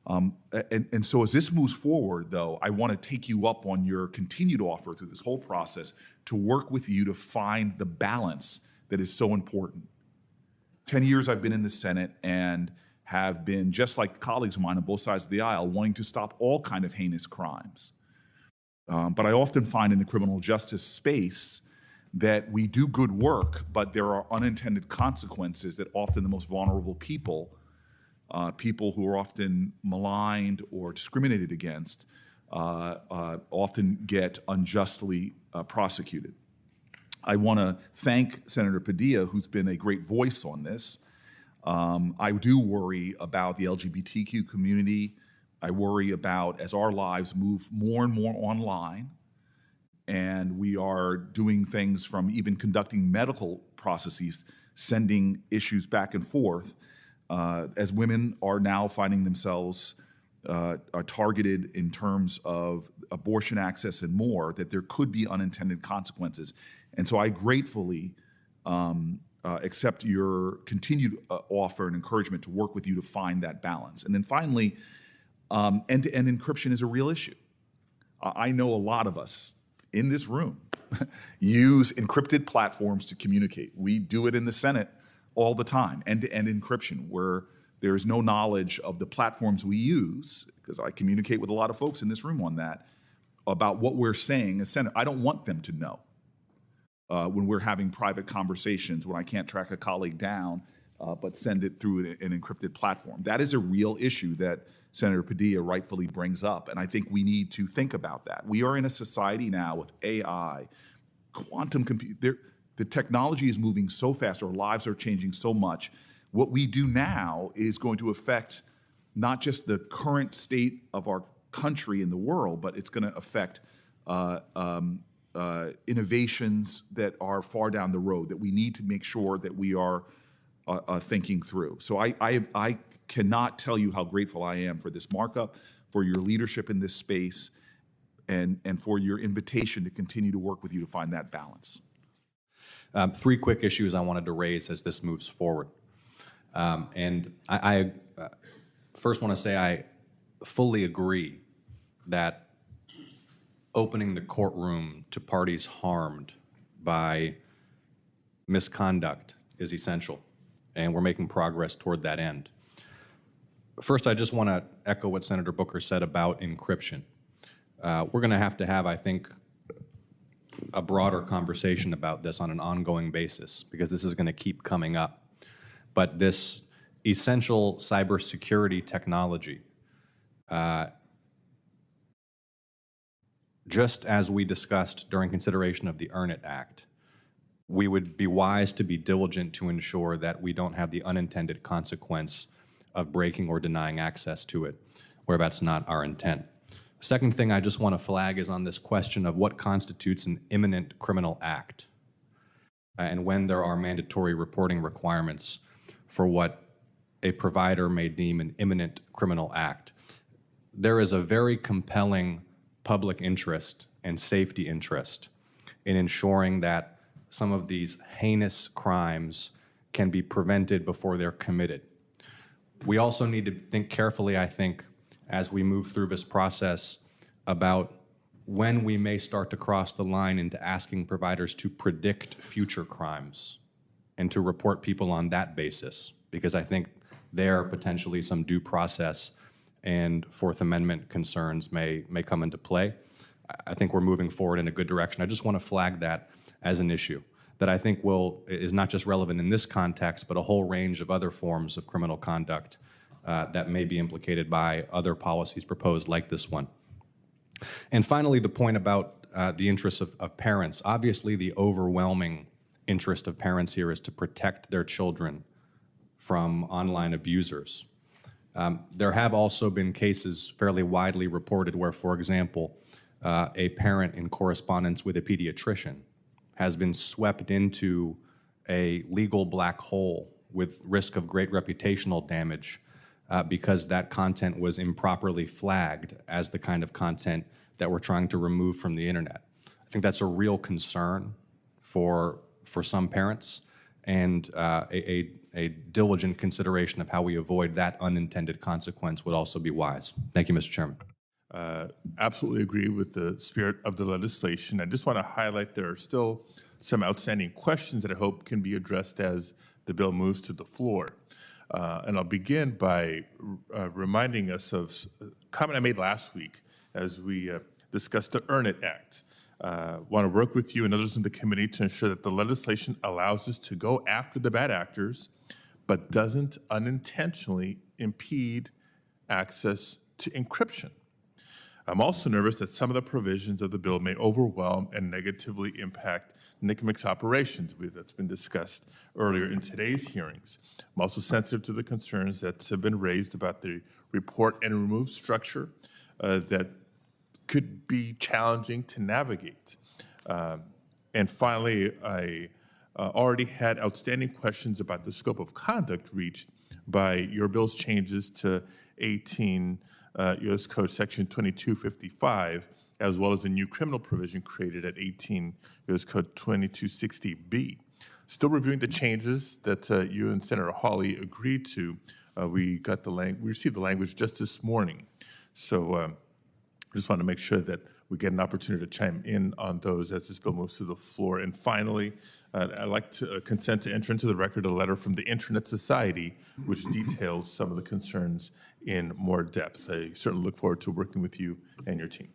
And so as this moves forward, though, I want to take you up on your continued offer through this whole process to work with you to find the balance that is so important. 10 years I've been in the Senate and have been, just like colleagues of mine on both sides of the aisle, wanting to stop all kind of heinous crimes. But I often find in the criminal justice space that we do good work, but there are unintended consequences that often the most vulnerable people, people who are often maligned or discriminated against, often get unjustly prosecuted. I want to thank Senator Padilla, who's been a great voice on this. I do worry about the LGBTQ community. I worry about, as our lives move more and more online, and we are doing things from even conducting medical processes, sending issues back and forth, as women are now finding themselves are targeted in terms of abortion access and more, that there could be unintended consequences. And so I gratefully accept your continued offer and encouragement to work with you to find that balance. And then finally, end-to-end encryption is a real issue. I know a lot of us in this room use encrypted platforms to communicate. We do it in the Senate all the time, end-to-end encryption, where there is no knowledge of the platforms we use, because I communicate with a lot of folks in this room on that, about what we're saying as Senate. I don't want them to know when we're having private conversations, when I can't track a colleague down, but send it through an encrypted platform. That is a real issue that Senator Padilla rightfully brings up, and I think we need to think about that. We are in a society now with AI, quantum computing. The technology is moving so fast, our lives are changing so much. What we do now is going to affect not just the current state of our country and the world, but it's going to affect innovations that are far down the road that we need to make sure that we are thinking through. So I cannot tell you how grateful I am for this markup, for your leadership in this space, and for your invitation to continue to work with you to find that balance. Three quick issues I wanted to raise as this moves forward. And I first want to say I fully agree that opening the courtroom to parties harmed by misconduct is essential, and we're making progress toward that end. First, I just want to echo what Senator Booker said about encryption. We're going to have, I think, a broader conversation about this on an ongoing basis, because this is going to keep coming up. But this essential cybersecurity technology, just as we discussed during consideration of the Earn It Act, we would be wise to be diligent to ensure that we don't have the unintended consequence of breaking or denying access to it, where that's not our intent. Second thing I just want to flag is on this question of what constitutes an imminent criminal act, and when there are mandatory reporting requirements for what a provider may deem an imminent criminal act. There is a very compelling public interest and safety interest in ensuring that some of these heinous crimes can be prevented before they're committed. We also need to think carefully, I think, as we move through this process about when we may start to cross the line into asking providers to predict future crimes and to report people on that basis, because I think there potentially some due process and Fourth Amendment concerns may come into play. I think we're moving forward in a good direction. I just want to flag that as an issue that I think is not just relevant in this context, but a whole range of other forms of criminal conduct that may be implicated by other policies proposed like this one. And finally, the point about the interests of parents. Obviously, the overwhelming interest of parents here is to protect their children from online abusers. There have also been cases fairly widely reported where, for example, a parent in correspondence with a pediatrician has been swept into a legal black hole with risk of great reputational damage because that content was improperly flagged as the kind of content that we're trying to remove from the internet. I think that's a real concern for some parents, and an a diligent consideration of how we avoid that unintended consequence would also be wise. Thank you, Mr. Chairman. Absolutely agree with the spirit of the legislation. I just want to highlight there are still some outstanding questions that I hope can be addressed as the bill moves to the floor. And I'll begin by reminding us of a comment I made last week as we discussed the Earn It Act. Want to work with you and others in the committee to ensure that the legislation allows us to go after the bad actors, but doesn't unintentionally impede access to encryption. I'm also nervous that some of the provisions of the bill may overwhelm and negatively impact NCMEC's operations. That's been discussed earlier in today's hearings. I'm also sensitive to the concerns that have been raised about the report and remove structure that could be challenging to navigate. And finally, I already had outstanding questions about the scope of conduct reached by your bill's changes to 18 U.S. Code Section 2255, as well as the new criminal provision created at 18 U.S. Code 2260B. Still reviewing the changes that you and Senator Hawley agreed to. We received the language just this morning. So I just want to make sure that we get an opportunity to chime in on those as this bill moves to the floor. And finally, I'd like to consent to enter into the record a letter from the Internet Society, which details some of the concerns in more depth. I certainly look forward to working with you and your team.